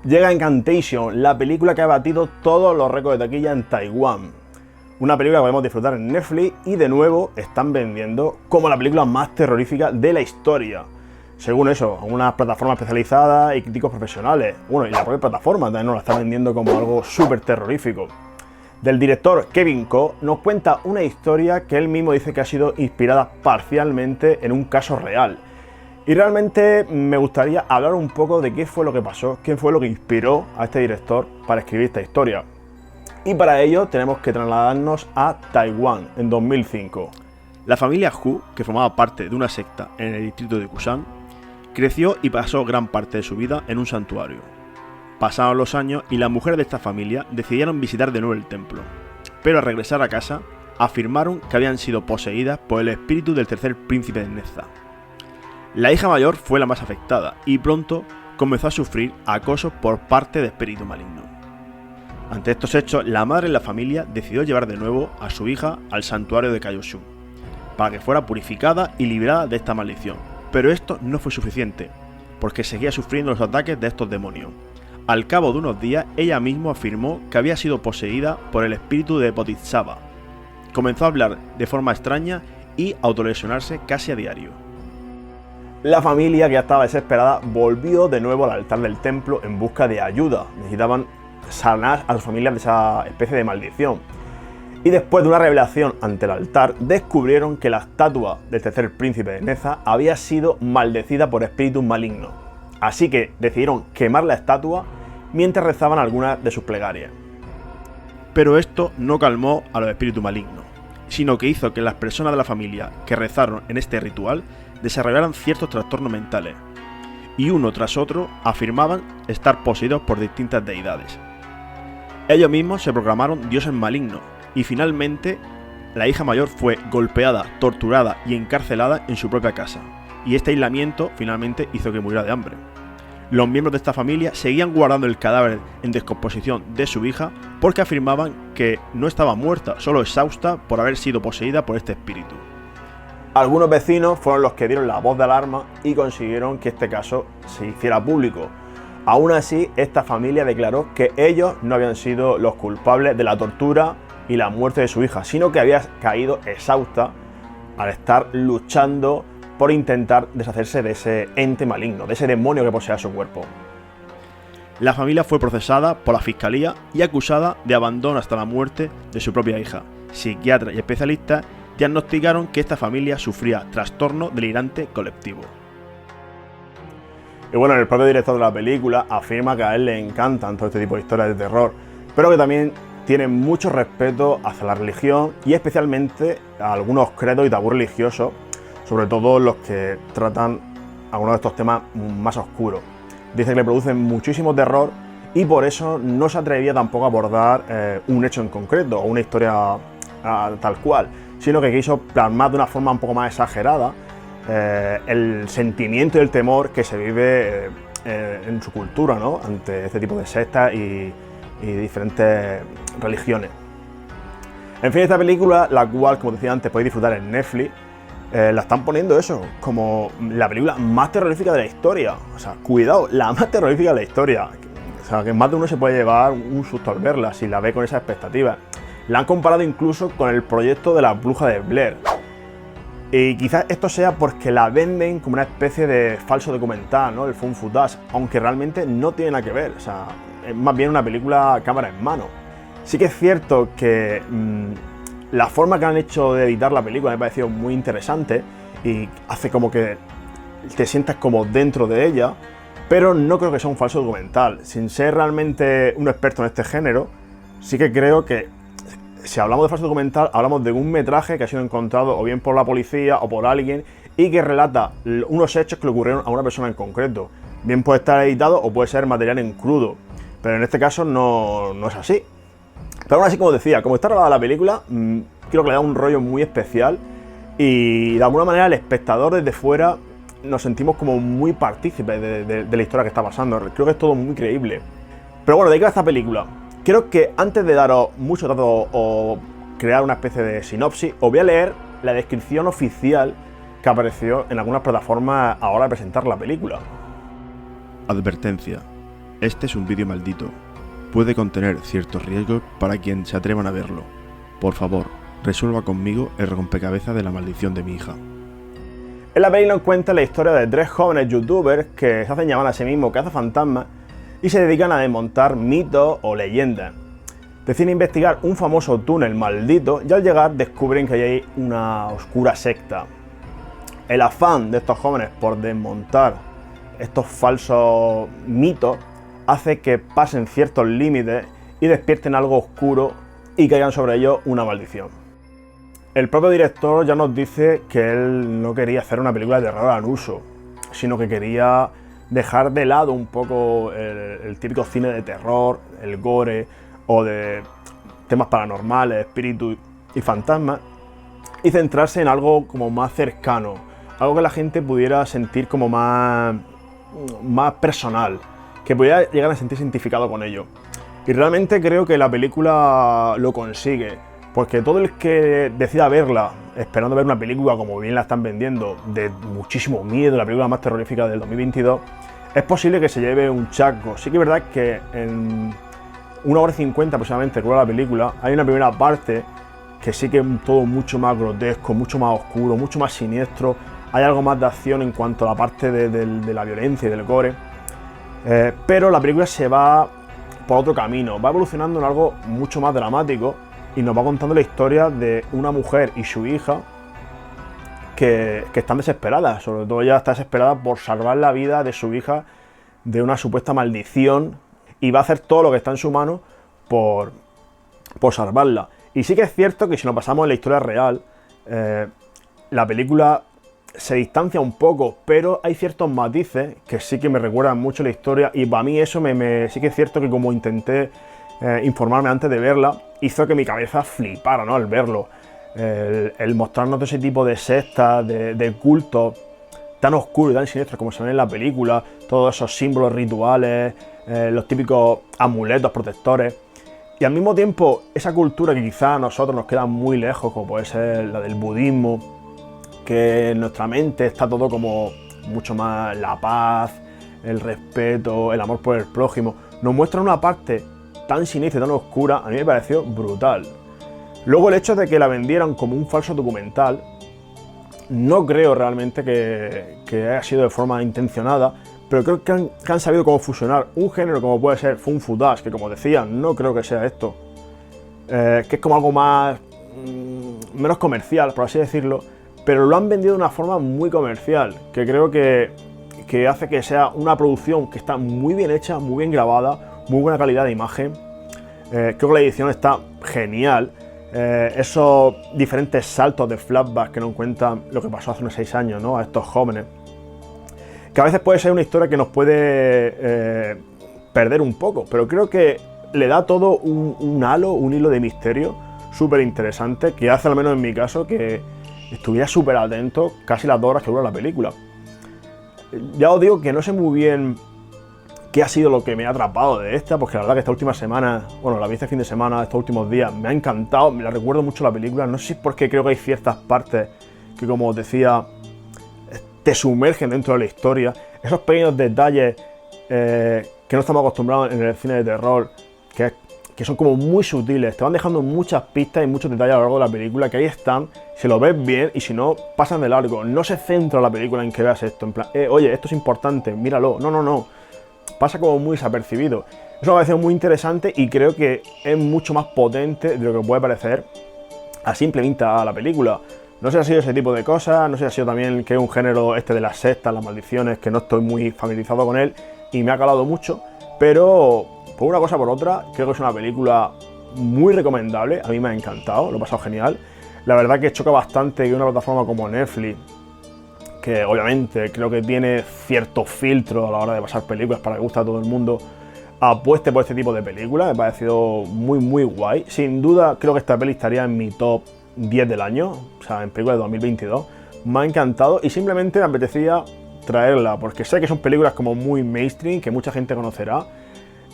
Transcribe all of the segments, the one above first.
Llega Incantation, la película que ha batido todos los récords de taquilla en Taiwán. Una película que podemos disfrutar en Netflix y de nuevo están vendiendo como la película más terrorífica de la historia. Según eso, algunas plataformas especializadas y críticos profesionales. Bueno, y la propia plataforma también nos la está vendiendo como algo súper terrorífico. Del director Kevin Ko nos cuenta una historia que él mismo dice que ha sido inspirada parcialmente en un caso real. Y realmente me gustaría hablar un poco de qué fue lo que pasó, qué fue lo que inspiró a este director para escribir esta historia. Y para ello tenemos que trasladarnos a Taiwán en 2005. La familia Hu, que formaba parte de una secta en el distrito de Kushan, creció y pasó gran parte de su vida en un santuario. Pasaron los años y las mujeres de esta familia decidieron visitar de nuevo el templo, pero al regresar a casa afirmaron que habían sido poseídas por el espíritu del tercer príncipe de Neza. La hija mayor fue la más afectada y pronto comenzó a sufrir acoso por parte de espíritu maligno. Ante estos hechos, la madre de la familia decidió llevar de nuevo a su hija al santuario de Kaiohsiung, para que fuera purificada y liberada de esta maldición. Pero esto no fue suficiente, porque seguía sufriendo los ataques de estos demonios. Al cabo de unos días, ella misma afirmó que había sido poseída por el espíritu de Bodhisattva. Comenzó a hablar de forma extraña y autolesionarse casi a diario. La familia, que ya estaba desesperada, volvió de nuevo al altar del templo en busca de ayuda. Necesitaban sanar a sus familias de esa especie de maldición. Y después de una revelación ante el altar, descubrieron que la estatua del tercer príncipe de Neza había sido maldecida por espíritus malignos. Así que decidieron quemar la estatua mientras rezaban algunas de sus plegarias. Pero esto no calmó a los espíritus malignos, sino que hizo que las personas de la familia que rezaron en este ritual desarrollaran ciertos trastornos mentales, y uno tras otro afirmaban estar poseídos por distintas deidades. Ellos mismos se proclamaron dioses malignos, y finalmente la hija mayor fue golpeada, torturada y encarcelada en su propia casa, y este aislamiento finalmente hizo que muriera de hambre. Los miembros de esta familia seguían guardando el cadáver en descomposición de su hija porque afirmaban que no estaba muerta, solo exhausta por haber sido poseída por este espíritu. Algunos vecinos fueron los que dieron la voz de alarma y consiguieron que este caso se hiciera público. Aún así, esta familia declaró que ellos no habían sido los culpables de la tortura y la muerte de su hija, sino que había caído exhausta al estar luchando por intentar deshacerse de ese ente maligno, de ese demonio que posee su cuerpo. La familia fue procesada por la fiscalía y acusada de abandono hasta la muerte de su propia hija. Psiquiatras y especialistas diagnosticaron que esta familia sufría trastorno delirante colectivo. Y bueno, el propio director de la película afirma que a él le encantan todo este tipo de historias de terror, pero que también tiene mucho respeto hacia la religión y especialmente a algunos credos y tabús religiosos, sobre todo los que tratan algunos de estos temas más oscuros. Dice que le producen muchísimo terror y por eso no se atrevía tampoco a abordar un hecho en concreto o una historia tal cual, sino que quiso plasmar de una forma un poco más exagerada el sentimiento y el temor que se vive en su cultura, ¿no?, ante este tipo de sectas y diferentes religiones. En fin, esta película, la cual, como decía antes, podéis disfrutar en Netflix, la están poniendo eso como la película más terrorífica de la historia. O sea, cuidado, la más terrorífica de la historia. O sea, que más de uno se puede llevar un susto al verla si la ve con esa expectativa. La han comparado incluso con el proyecto de la bruja de Blair. Y quizás esto sea porque la venden como una especie de falso documental, ¿no?, el found footage, aunque realmente no tiene nada que ver. O sea, es más bien una película cámara en mano. Sí que es cierto que la forma que han hecho de editar la película me ha parecido muy interesante y hace como que te sientas como dentro de ella, pero no creo que sea un falso documental. Sin ser realmente un experto en este género, sí que creo que si hablamos de falso documental, hablamos de un metraje que ha sido encontrado o bien por la policía o por alguien y que relata unos hechos que le ocurrieron a una persona en concreto. Bien puede estar editado o puede ser material en crudo, pero en este caso no es así. Pero aún así, como decía, como está rodada la película, creo que le da un rollo muy especial y de alguna manera el espectador desde fuera nos sentimos como muy partícipes de la historia que está pasando. Creo que es todo muy creíble. Pero bueno, ¿de qué va esta película? Creo que antes de daros mucho dato o crear una especie de sinopsis, os voy a leer la descripción oficial que apareció en algunas plataformas a la hora de presentar la película. Advertencia. Este es un vídeo maldito. Puede contener ciertos riesgos para quien se atrevan a verlo. Por favor, resuelva conmigo el rompecabezas de la maldición de mi hija. En la peli nos cuenta la historia de 3 jóvenes youtubers que se hacen llamar a sí mismos cazafantasmas y se dedican a desmontar mitos o leyendas. Deciden investigar un famoso túnel maldito y al llegar descubren que hay una oscura secta. El afán de estos jóvenes por desmontar estos falsos mitos hace que pasen ciertos límites y despierten algo oscuro y caigan sobre ellos una maldición. El propio director ya nos dice que él no quería hacer una película de terror al uso, sino que quería dejar de lado un poco el típico cine de terror, el gore o de temas paranormales, espíritus y fantasmas, y centrarse en algo como más cercano, algo que la gente pudiera sentir como más personal, que pudiera llegar a sentirse identificado con ello. Y realmente creo que la película lo consigue, porque todo el que decida verla esperando ver una película como bien la están vendiendo, de muchísimo miedo, la película más terrorífica del 2022, es posible que se lleve un chasco. Sí que es verdad que en 1 hora y 50 aproximadamente dura la película, hay una primera parte que sí que es todo mucho más grotesco, mucho más oscuro, mucho más siniestro. Hay algo más de acción en cuanto a la parte de la violencia y del gore, pero la película se va por otro camino, va evolucionando en algo mucho más dramático y nos va contando la historia de una mujer y su hija que están desesperadas. Sobre todo ella está desesperada por salvar la vida de su hija de una supuesta maldición y va a hacer todo lo que está en su mano por salvarla. Y sí que es cierto que si nos pasamos en la historia real, la película se distancia un poco, pero hay ciertos matices que sí que me recuerdan mucho la historia y para mí eso sí que es cierto que como intenté informarme antes de verla, hizo que mi cabeza flipara, ¿no? Al verlo. El mostrarnos todo ese tipo de sectas, de cultos tan oscuros y tan siniestros como se ven en la película, todos esos símbolos rituales, los típicos amuletos protectores, y al mismo tiempo esa cultura que quizá a nosotros nos queda muy lejos, como puede ser la del budismo, que en nuestra mente está todo como mucho más la paz, el respeto, el amor por el prójimo, nos muestran una parte tan siniestra y tan oscura. A mí me pareció brutal. Luego el hecho de que la vendieran como un falso documental, no creo realmente que haya sido de forma intencionada, pero creo que han sabido cómo fusionar un género como puede ser Found Footage, que como decía, no creo que sea esto, que es como algo más menos comercial, por así decirlo, pero lo han vendido de una forma muy comercial, que creo que hace que sea una producción que está muy bien hecha, muy bien grabada, muy buena calidad de imagen. Creo que la edición está genial. Esos diferentes saltos de flashback que nos cuentan lo que pasó hace unos 6 años, ¿no? A estos jóvenes, que a veces puede ser una historia que nos puede perder un poco, pero creo que le da todo un halo, un hilo de misterio súper interesante, que hace, al menos en mi caso, que estuviera súper atento casi las 2 horas que dura la película. Ya os digo que no sé muy bien qué ha sido lo que me ha atrapado de esta, porque la verdad que esta última semana, bueno, la vi este fin de semana, estos últimos días, me ha encantado, me la recuerdo mucho la película. No sé si es porque creo que hay ciertas partes que, como os decía, te sumergen dentro de la historia. Esos pequeños detalles que no estamos acostumbrados en el cine de terror, que son como muy sutiles, te van dejando muchas pistas y muchos detalles a lo largo de la película, que ahí están, si lo ves bien y si no, pasan de largo. No se centra la película en que veas esto, en plan, oye, esto es importante, míralo. No. Pasa como muy desapercibido. Eso me ha parecido muy interesante y creo que es mucho más potente de lo que puede parecer a simple vista a la película. No sé si ha sido ese tipo de cosas, no sé si ha sido también que es un género de las sectas, las maldiciones, que no estoy muy familiarizado con él y me ha calado mucho, pero por una cosa o por otra, creo que es una película muy recomendable. A mí me ha encantado, lo he pasado genial. La verdad que choca bastante que una plataforma como Netflix, que obviamente creo que tiene cierto filtro a la hora de pasar películas para que guste a todo el mundo, apueste por este tipo de películas. Me ha parecido muy guay. Sin duda creo que esta peli estaría en mi top 10 del año, o sea, en películas de 2022. Me ha encantado y simplemente me apetecía traerla, porque sé que son películas como muy mainstream, que mucha gente conocerá,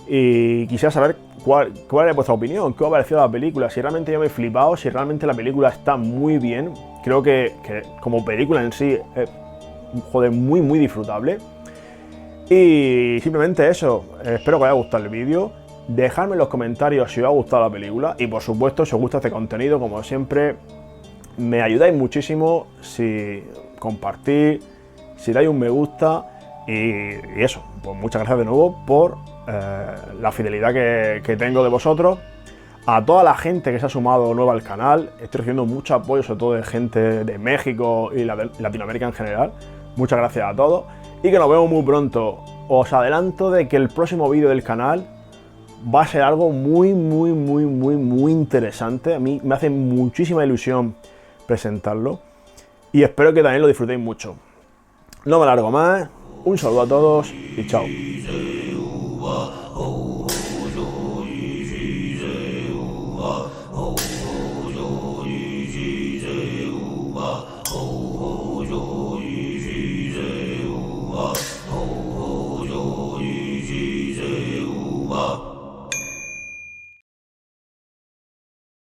y quisiera saber cuál es vuestra opinión, qué os ha parecido la película, si realmente yo me he flipado, si realmente la película está muy bien. Creo que como película en sí es, joder, muy disfrutable. Y simplemente eso, espero que os haya gustado el vídeo. Dejadme en los comentarios si os ha gustado la película y por supuesto si os gusta este contenido, como siempre, me ayudáis muchísimo si compartís, si dais un me gusta y eso, pues muchas gracias de nuevo por la fidelidad que tengo de vosotros. A toda la gente que se ha sumado nueva al canal, estoy recibiendo mucho apoyo, sobre todo de gente de México y Latinoamérica en general. Muchas gracias a todos y que nos vemos muy pronto. Os adelanto de que el próximo vídeo del canal va a ser algo muy interesante. A mí me hace muchísima ilusión presentarlo y espero que también lo disfrutéis mucho. No me alargo más, un saludo a todos y chao. Oh,